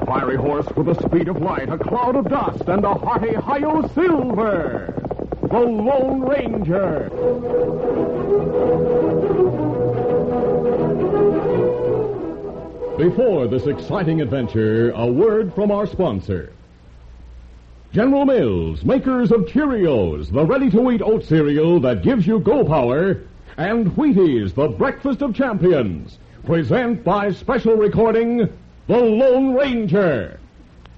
fiery horse with the speed of light, a cloud of dust, and a hearty hi-yo silver. The Lone Ranger. Before this exciting adventure, a word from our sponsor. General Mills, makers of Cheerios, the ready-to-eat oat cereal that gives you go power, and Wheaties, the breakfast of champions, present by special recording, The Lone Ranger.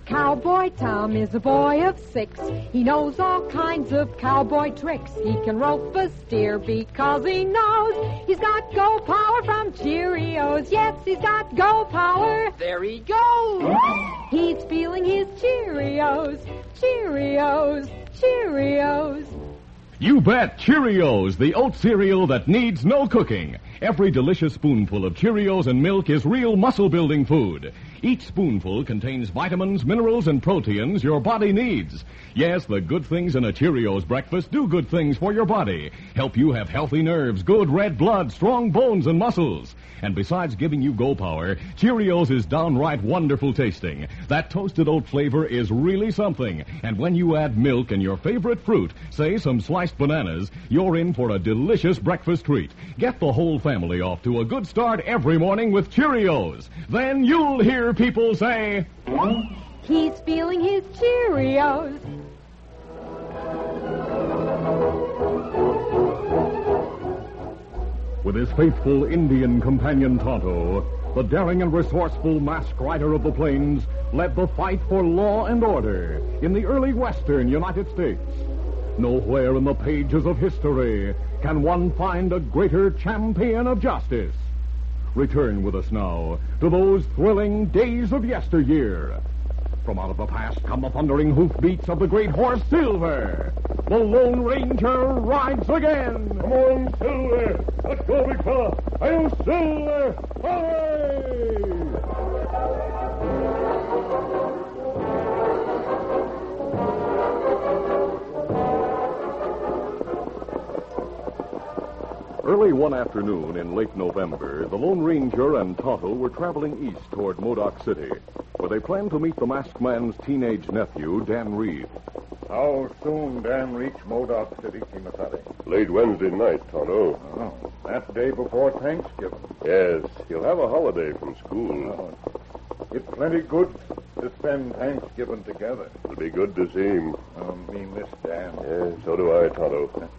Cowboy Tom is a boy of 6. He knows all kinds of cowboy tricks. He can rope a steer because he knows he's got go power from Cheerios. Yes, he's got go power. There he goes. He's feeling his Cheerios. Cheerios, Cheerios. You bet, Cheerios, the oat cereal that needs no cooking. Every delicious spoonful of Cheerios and milk is real muscle-building food. Each spoonful contains vitamins, minerals, and proteins your body needs. Yes, the good things in a Cheerios breakfast do good things for your body. Help you have healthy nerves, good red blood, strong bones, and muscles. And besides giving you go power, Cheerios is downright wonderful tasting. That toasted oat flavor is really something. And when you add milk and your favorite fruit, say some sliced bananas, you're in for a delicious breakfast treat. Get the whole family off to a good start every morning with Cheerios. Then you'll hear people say, he's feeling his Cheerios. With his faithful Indian companion Tonto, the daring and resourceful masked rider of the plains led the fight for law and order in the early western United States. Nowhere in the pages of history can one find a greater champion of justice. Return with us now to those thrilling days of yesteryear. From out of the past come the thundering hoofbeats of the great horse Silver. The Lone Ranger rides again. Come on, Silver. Let's go, big fella. Hail, Silver. Hooray! Early one afternoon in late November, the Lone Ranger and Tonto were traveling east toward Modock City, where they planned to meet the masked man's teenage nephew, Dan Reed. How soon Dan reached Modock City, Kimasabi? Late Wednesday night, Tonto. Oh, that day before Thanksgiving. Yes, he'll have a holiday from school. It's plenty good to spend Thanksgiving together. It'll be good to see him. Me miss Dan. Yes, so do I, Tonto.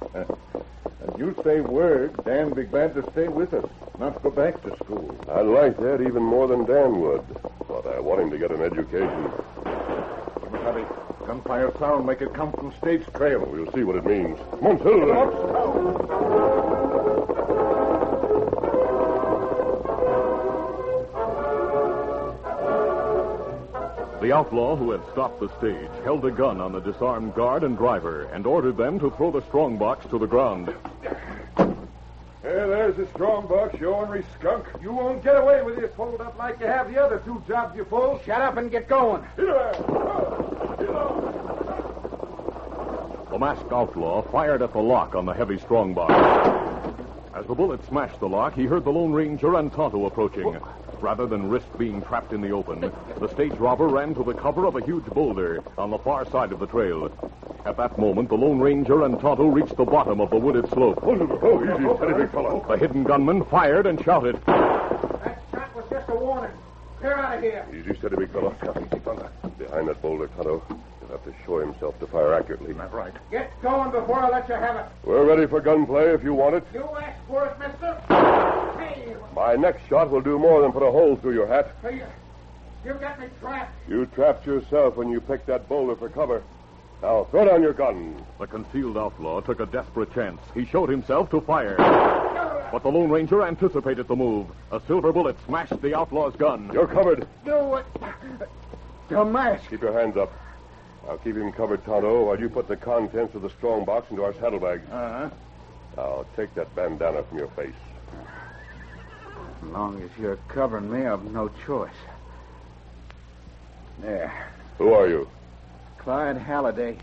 And you say word, Dan be glad to stay with us, not go back to school. I'd like that even more than Dan would, but I want him to get an education. Kimasabi, gunfire sound, make it come from State's trail. We'll see what it means. Come on, Silver. The outlaw who had stopped the stage held a gun on the disarmed guard and driver and ordered them to throw the strongbox to the ground. There's the strongbox, you ornery skunk. You won't get away with it folded up like you have the other two jobs you pulled. Shut up and get going. The masked outlaw fired at the lock on the heavy strongbox. As the bullet smashed the lock, he heard the Lone Ranger and Tonto approaching. Rather than risk being trapped in the open, the stage robber ran to the cover of a huge boulder on the far side of the trail. At that moment, the Lone Ranger and Tonto reached the bottom of the wooded slope. Oh, easy, steady, big fellow. The hidden gunman fired and shouted, That shot was just a warning. Clear out of here. Easy, steady, big fellow. Behind that boulder, Tonto. He'll have to show himself to fire accurately. That's right. Get going before I let you have it. We're ready for gunplay if you want it. You asked for it, mister. Hey, My next shot will do more than put a hole through your hat. you got me trapped. You trapped yourself when you picked that boulder for cover. Now, throw down your gun. The concealed outlaw took a desperate chance. He showed himself to fire. But the Lone Ranger anticipated the move. A silver bullet smashed the outlaw's gun. You're covered. Do it. The mask. Keep your hands up. I'll keep him covered, Tonto, while you put the contents of the strongbox into our saddlebags. Now, take that bandana from your face. As long as you're covering me, I've no choice. There. Who are you? Clyde Halliday.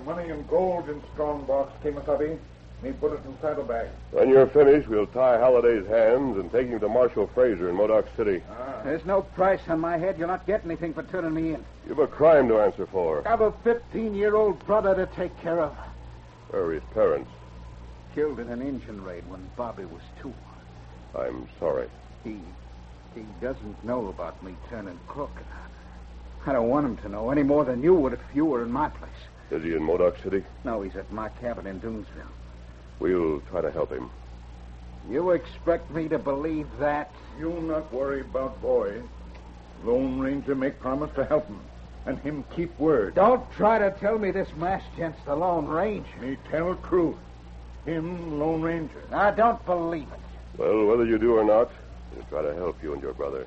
Money and gold in strongbox, Kimasabi. Me put it in saddlebag. When you're finished, we'll tie Halliday's hands and take him to Marshal Fraser in Modock City. There's no price on my head. You'll not get anything for turning me in. You've a crime to answer for. I have a 15-year-old brother to take care of. Where are his parents? Killed in an Indian raid when Bobby was 2. I'm sorry. He doesn't know about me turning crook. I don't want him to know any more than you would if you were in my place. Is he in Modock City? No, he's at my cabin in Doonesville. We'll try to help him. You expect me to believe that? You not worry about boy. Lone Ranger make promise to help him, and him keep word. Don't try to tell me this masked gent's the Lone Ranger. Me tell truth. Him Lone Ranger. I don't believe it. Well, whether you do or not, we'll try to help you and your brother.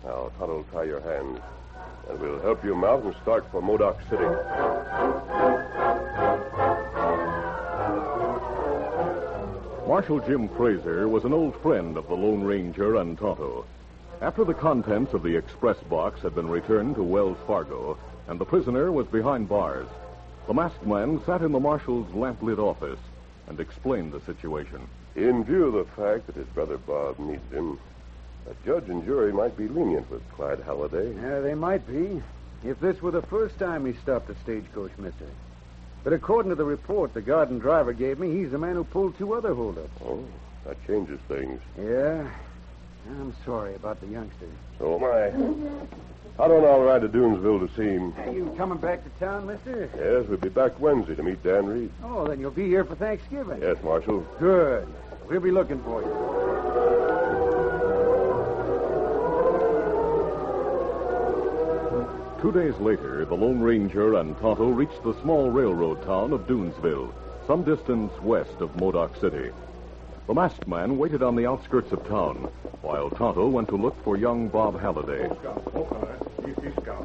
Now, Tonto, tie your hands, and we'll help you mount and start for Modock City. Marshal Jim Fraser was an old friend of the Lone Ranger and Tonto. After the contents of the express box had been returned to Wells Fargo and the prisoner was behind bars, the masked man sat in the marshal's lamp-lit office and explained the situation. In view of the fact that his brother Bob needs him, a judge and jury might be lenient with Clyde Halliday. Yeah, they might be, if this were the first time he stopped a stagecoach, mister. But according to the report the guard and driver gave me, he's the man who pulled 2 other holdups. Oh, that changes things. Yeah? I'm sorry about the youngster. So am I. I don't know I'll ride to Doonesville to see him. Are you coming back to town, mister? Yes, we'll be back Wednesday to meet Dan Reed. Oh, then you'll be here for Thanksgiving. Yes, Marshal. Good. We'll be looking for you. 2 days later, the Lone Ranger and Tonto reached the small railroad town of Doonesville, some distance west of Modock City. The masked man waited on the outskirts of town, while Tonto went to look for young Bob Halliday.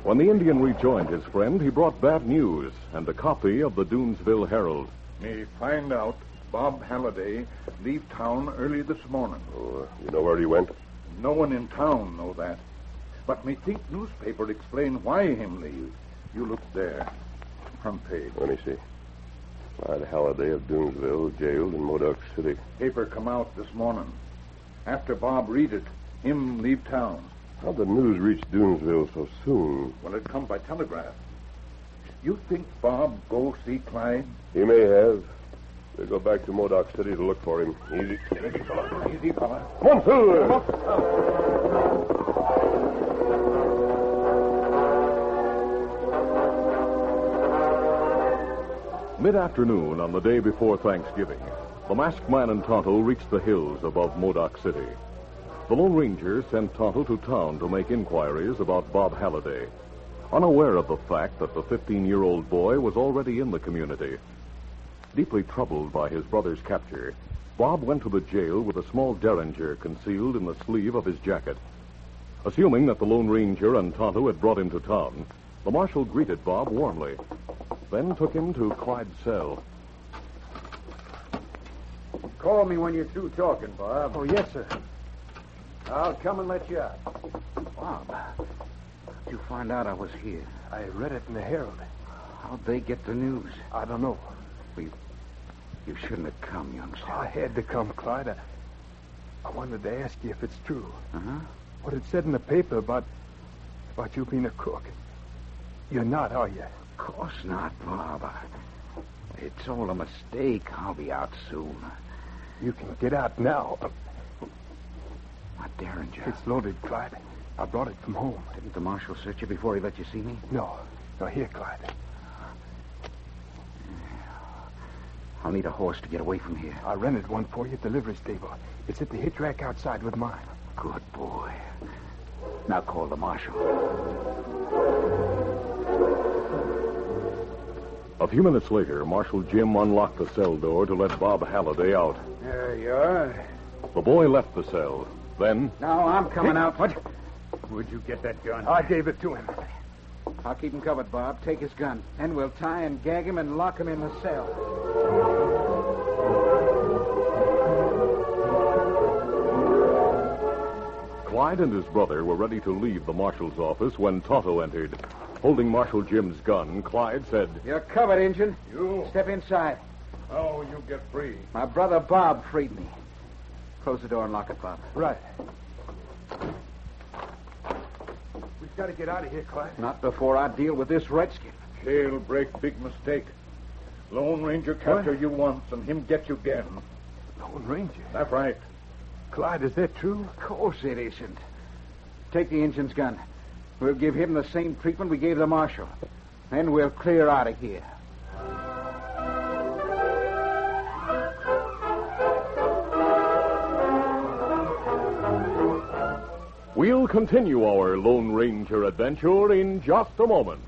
When the Indian rejoined his friend, he brought bad news and a copy of the Doonesville Herald. Me find out Bob Halliday leave town early this morning. Oh, you know where he went? No one in town know that. But me think newspaper explain why him leave. You look there. Front page. Let me see. Clyde Halliday of Doonesville, jailed in Modock City. Paper come out this morning. After Bob read it, him leave town. How'd the news reach Doonesville so soon? Well, it come by telegraph. You think Bob go see Clyde? He may have. We'll go back to Modock City to look for him. Easy. Easy, fella. Easy, fella. Come on, Phil. Mid-afternoon on the day before Thanksgiving, the masked man and Tonto reached the hills above Modock City. The Lone Ranger sent Tonto to town to make inquiries about Bob Halliday, unaware of the fact that the 15-year-old boy was already in the community. Deeply troubled by his brother's capture, Bob went to the jail with a small derringer concealed in the sleeve of his jacket. Assuming that the Lone Ranger and Tonto had brought him to town, the marshal greeted Bob warmly, then took him to Clyde's cell. Call me when you're through talking, Bob. Oh, yes, sir. I'll come and let you out. Bob, how'd you find out I was here? I read it in the Herald. How'd they get the news? I don't know. You shouldn't have come, youngster. I had to come, Clyde. I wanted to ask you if it's true. Uh-huh. What it said in the paper about you being a crook. You're not, are you? Of course not, Bob. It's all a mistake. I'll be out soon. You can get out now. My derringer. It's loaded, Clyde. I brought it from home. Didn't the marshal search you before he let you see me? No. No, here, Clyde. I'll need a horse to get away from here. I rented one for you at the livery stable. It's at the hitch rack outside with mine. Good boy. Now call the marshal. A few minutes later, Marshal Jim unlocked the cell door to let Bob Halliday out. There you are. The boy left the cell. Then, Now I'm coming out. What? Where'd you get that gun? I gave it to him. I'll keep him covered, Bob. Take his gun. Then we'll tie and gag him and lock him in the cell. Clyde and his brother were ready to leave the marshal's office when Tonto entered. Holding Marshal Jim's gun, Clyde said, You're covered, Injun. You? Step inside. How you get free? My brother Bob freed me. Close the door and lock it, Bob. Right. Got to get out of here, Clyde. Not before I deal with this redskin. Jailbreak, big mistake. Lone Ranger capture you once and him get you again. Lone Ranger? That's right. Clyde, is that true? Of course it isn't. Take the engine's gun. We'll give him the same treatment we gave the marshal. Then we'll clear out of here. We'll continue our Lone Ranger adventure in just a moment.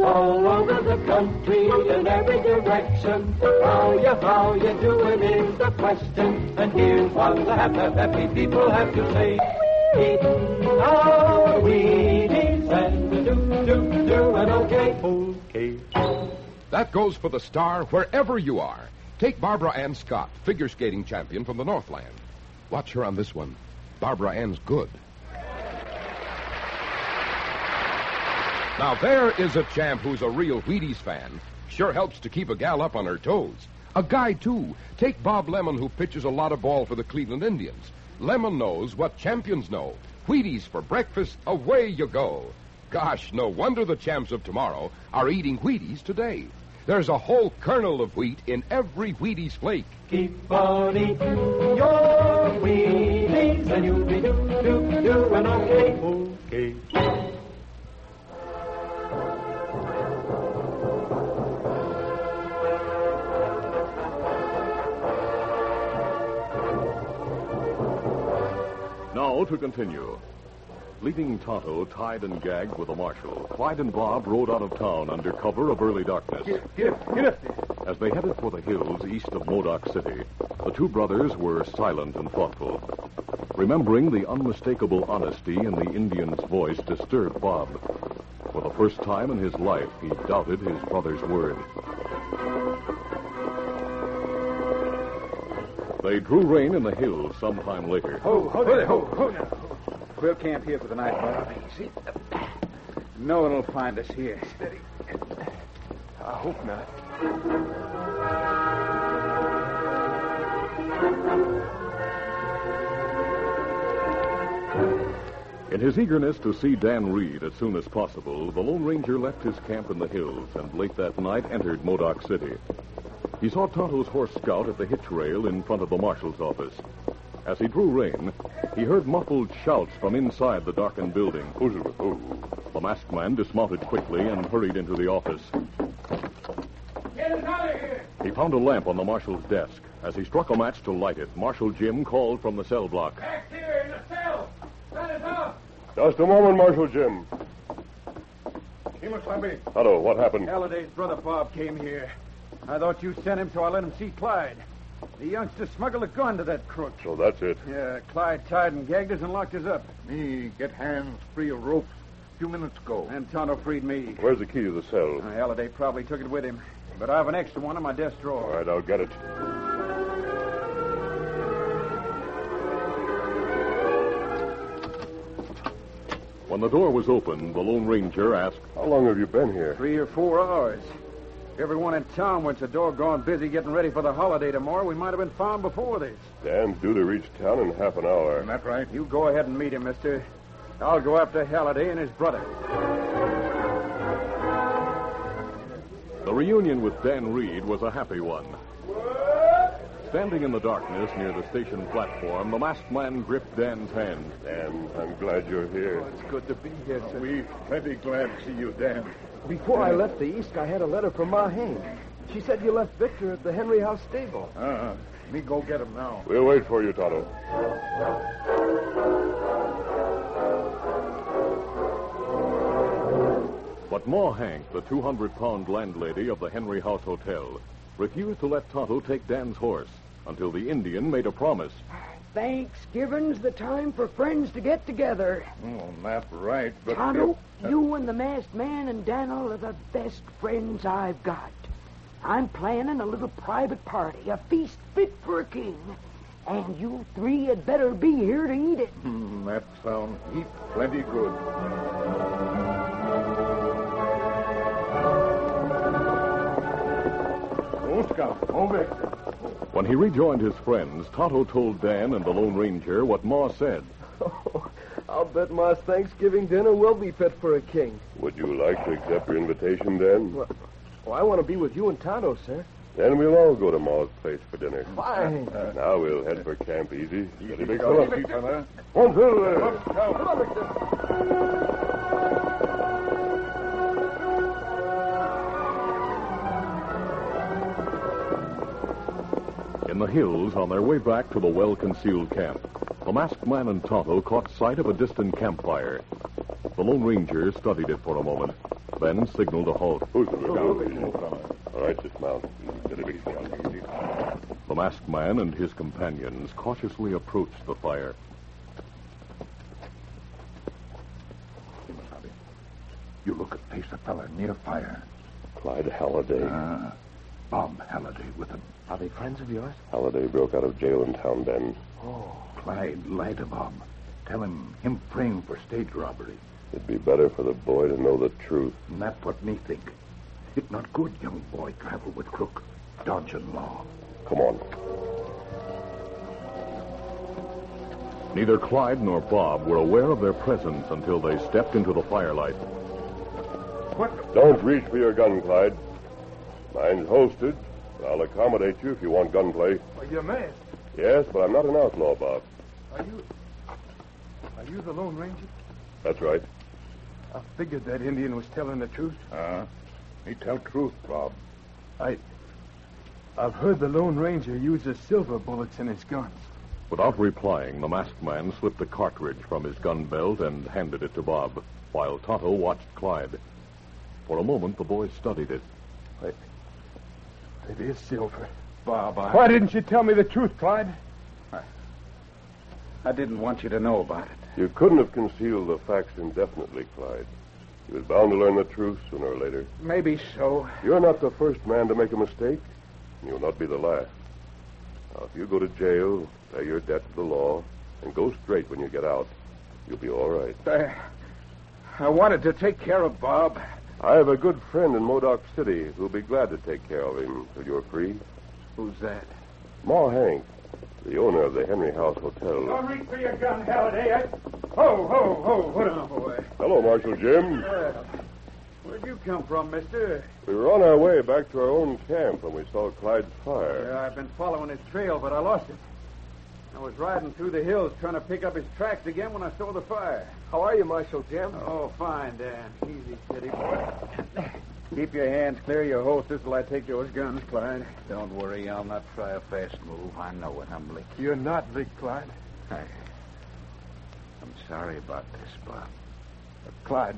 All over the country, in every direction, how you doing is the question. And here's what the happy people have to say. Eating our Wheaties and doing okay. That goes for the star wherever you are. Take Barbara Ann Scott, figure skating champion from the Northland. Watch her on this one. Barbara Ann's good. Now, there is a champ who's a real Wheaties fan. Sure helps to keep a gal up on her toes. A guy, too. Take Bob Lemon, who pitches a lot of ball for the Cleveland Indians. Lemon knows what champions know. Wheaties for breakfast, away you go. Gosh, no wonder the champs of tomorrow are eating Wheaties today. There's a whole kernel of wheat in every Wheaties flake. Keep on eating your Wheaties and you'll be doing okay. Now to continue. Leaving Tonto tied and gagged with the marshal, Clyde and Bob rode out of town under cover of early darkness. Get up. As they headed for the hills east of Modock City, the two brothers were silent and thoughtful. Remembering the unmistakable honesty in the Indian's voice disturbed Bob. For the first time in his life, he doubted his brother's word. They drew rein in the hills sometime later. Ho now. We'll camp here for the night, Bob. Easy. No one will find us here. Steady. I hope not. In his eagerness to see Dan Reed as soon as possible, the Lone Ranger left his camp in the hills and late that night entered Modock City. He saw Tonto's horse Scout at the hitch rail in front of the marshal's office. As he drew rein, he heard muffled shouts from inside the darkened building. The masked man dismounted quickly and hurried into the office. Get us out of here! He found a lamp on the marshal's desk. As he struck a match to light it, Marshal Jim called from the cell block. Back here in the cell! Let us out! Just a moment, Marshal Jim. Kimasabi. Hello, what happened? Halliday's brother Bob came here. I thought you sent him, so I let him see Clyde. The youngster smuggled a gun to that crook. So that's it. Yeah, Clyde tied and gagged us and locked us up. Me get hands free of ropes a few minutes ago. And Tonto freed me. Where's the key to the cell? Halliday probably took it with him. But I have an extra one in my desk drawer. All right, I'll get it. When the door was opened, the Lone Ranger asked, How long have you been here? 3 or 4 hours. If everyone in town went so doggone busy getting ready for the holiday tomorrow, we might have been found before this. Dan's due to reach town in half an hour. Isn't that right? You go ahead and meet him, mister. I'll go after Halliday and his brother. The reunion with Dan Reed was a happy one. Standing in the darkness near the station platform, the masked man gripped Dan's hand. Dan, I'm glad you're here. It's good to be here, sir. We plenty glad to see you, Dan. Before I left the East, I had a letter from Ma Haines. She said you left Victor at the Henry House stable. Me go get him now. We'll wait for you, Tonto. But Ma Hank, the 200-pound landlady of the Henry House Hotel, refused to let Tonto take Dan's horse until the Indian made a promise. Thanksgiving's the time for friends to get together. Oh, that's right, but... Tonto, you and the masked man and Daniel are the best friends I've got. I'm planning a little private party, a feast fit for a king. And you 3 had better be here to eat it. That sounds plenty good. Oh, Scout. Oh, Victor. When he rejoined his friends, Tonto told Dan and the Lone Ranger what Ma said. Oh, I'll bet Ma's Thanksgiving dinner will be fit for a king. Would you like to accept your invitation, Dan? Well, I want to be with you and Tonto, sir. Then we'll all go to Ma's place for dinner. Fine. Now we'll head for camp easy. Steady, big Go, fella. easy, fella. On, Phil. Come on, mister. In the hills, on their way back to the well-concealed camp, the masked man and Tonto caught sight of a distant campfire. The Lone Ranger studied it for a moment, then signaled a halt. Who's the lookout? All right, dismount. Steady, big fella. Easy. The masked man and his companions cautiously approached the fire. You look at face a fella near fire. Clyde Halliday. Bob Halliday with him. Are they friends of yours? Halliday broke out of jail in town then. Oh, Clyde lied to Bob. Tell him framed for stage robbery. It'd be better for the boy to know the truth. And that's what me think. It's not good young boy travel with crook, dodging law. Come on. Neither Clyde nor Bob were aware of their presence until they stepped into the firelight. What? Don't reach for your gun, Clyde. Mine's holstered. I'll accommodate you if you want gunplay. Are you masked? Yes, but I'm not an outlaw, Bob. Are you the Lone Ranger? That's right. I figured that Indian was telling the truth. He tell truth, Bob. I've heard the Lone Ranger uses silver bullets in his guns. Without replying, the masked man slipped a cartridge from his gun belt and handed it to Bob, while Tonto watched Clyde. For a moment, the boys studied it. It is silver. Bob, Why didn't you tell me the truth, Clyde? I didn't want you to know about it. You couldn't have concealed the facts indefinitely, Clyde. You was bound to learn the truth sooner or later. Maybe so. You're not the first man to make a mistake, and you'll not be the last. Now, if you go to jail, pay your debt to the law, and go straight when you get out, you'll be all right. I wanted to take care of Bob. I have a good friend in Modock City who'll be glad to take care of him till you're free. Who's that? Ma Hank, the owner of the Henry House Hotel. Don't reach for your gun, Halliday. Ho, hold on, boy. Hello, Marshal Jim. Where'd you come from, mister? We were on our way back to our own camp when we saw Clyde's fire. Yeah, I've been following his trail, but I lost it. I was riding through the hills trying to pick up his tracks again when I saw the fire. How are you, Marshal Jim? Oh, fine, Dan. Easy, steady, boy. Keep your hands clear of your holsters till I take those guns, Clyde. Don't worry, I'll not try a fast move. I know it. I'm licked. You're not licked, Clyde. I'm sorry about this, Bob. Clyde,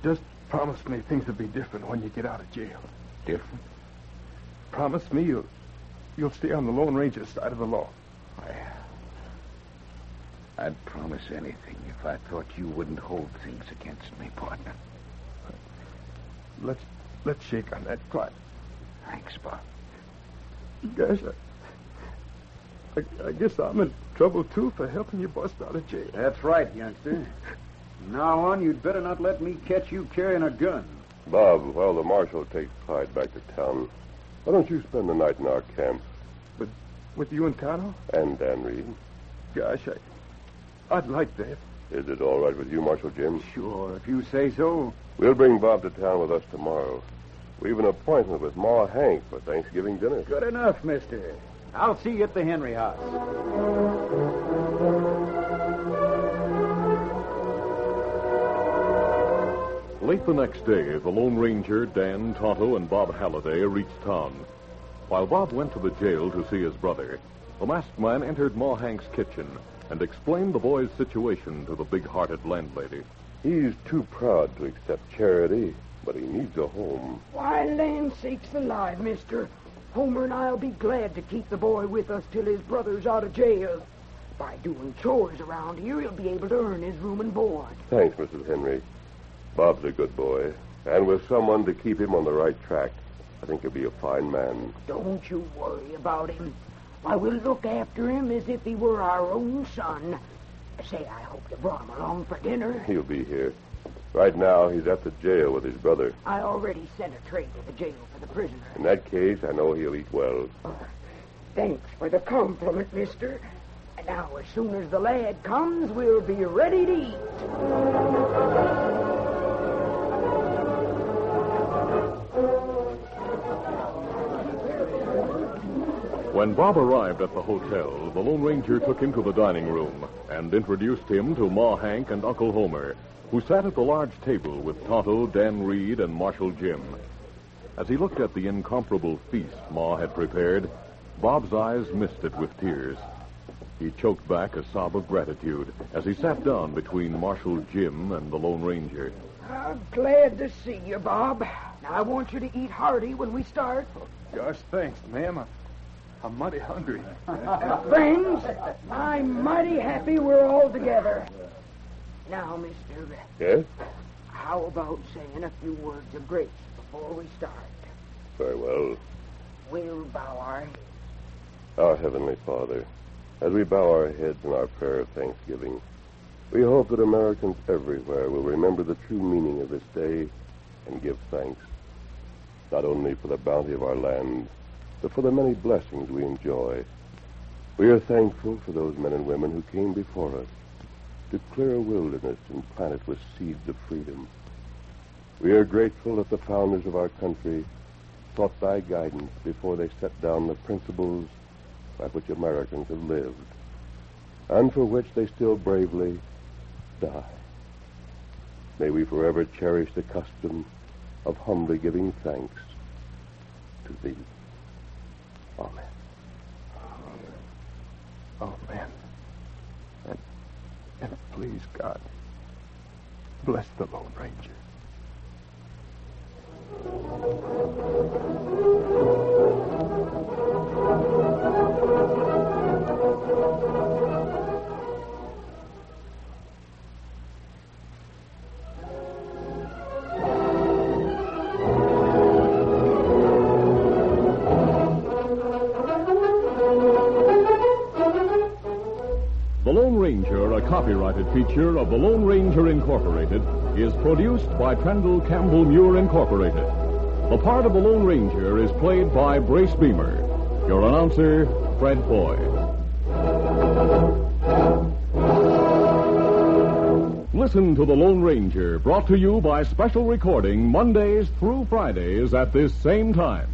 just promise me things will be different when you get out of jail. Different? Promise me you'll stay on the Lone Ranger's side of the law. I'd promise anything if I thought you wouldn't hold things against me, partner. Let's shake on that, Clyde. Thanks, Bob. Gosh, I guess I'm in trouble, too, for helping you bust out of jail. That's right, youngster. From now on, you'd better not let me catch you carrying a gun. Bob, while the marshal takes Clyde back to town, why don't you spend the night in our camp? With you and Tonto? And Dan Reed. Gosh, I'd like that. Is it all right with you, Marshal Jim? Sure, if you say so. We'll bring Bob to town with us tomorrow. We've an appointment with Ma Hank for Thanksgiving dinner. Good enough, mister. I'll see you at the Henry House. Late the next day, the Lone Ranger, Dan, Tonto, and Bob Halliday reached town. While Bob went to the jail to see his brother, the masked man entered Ma Hank's kitchen and explained the boy's situation to the big-hearted landlady. He's too proud to accept charity, but he needs a home. Why, land sakes alive, mister. Homer and I'll be glad to keep the boy with us till his brother's out of jail. By doing chores around here, he'll be able to earn his room and board. Thanks, Mrs. Henry. Bob's a good boy, and with someone to keep him on the right track, I think he'll be a fine man. Don't you worry about him. Why, we'll look after him as if he were our own son. Say, I hope you brought him along for dinner. He'll be here. Right now, he's at the jail with his brother. I already sent a tray to the jail for the prisoner. In that case, I know he'll eat well. Thanks for the compliment, mister. Now, as soon as the lad comes, we'll be ready to eat. When Bob arrived at the hotel, the Lone Ranger took him to the dining room and introduced him to Ma Hank and Uncle Homer, who sat at the large table with Tonto, Dan Reed, and Marshal Jim. As he looked at the incomparable feast Ma had prepared, Bob's eyes misted with tears. He choked back a sob of gratitude as he sat down between Marshal Jim and the Lone Ranger. I'm glad to see you, Bob. Now, I want you to eat hearty when we start. Gosh, thanks, ma'am. I'm mighty hungry. Friends, I'm mighty happy we're all together. Now, mister, Yes? how about saying a few words of grace before we start? Very well. We'll bow our heads. Our Heavenly Father, as we bow our heads in our prayer of thanksgiving, we hope that Americans everywhere will remember the true meaning of this day and give thanks, not only for the bounty of our land, but for the many blessings we enjoy. We are thankful for those men and women who came before us to clear a wilderness and plant it with seeds of freedom. We are grateful that the founders of our country sought thy guidance before they set down the principles by which Americans have lived, and for which they still bravely die. May we forever cherish the custom of humbly giving thanks to thee. Amen. Amen. And please, God, bless the Lone Ranger. The Lone Ranger, a copyrighted feature of the Lone Ranger Incorporated, is produced by Trendle Campbell Muir Incorporated. The part of the Lone Ranger is played by Brace Beamer. Your announcer, Fred Foy. Listen to the Lone Ranger, brought to you by special recording Mondays through Fridays at this same time.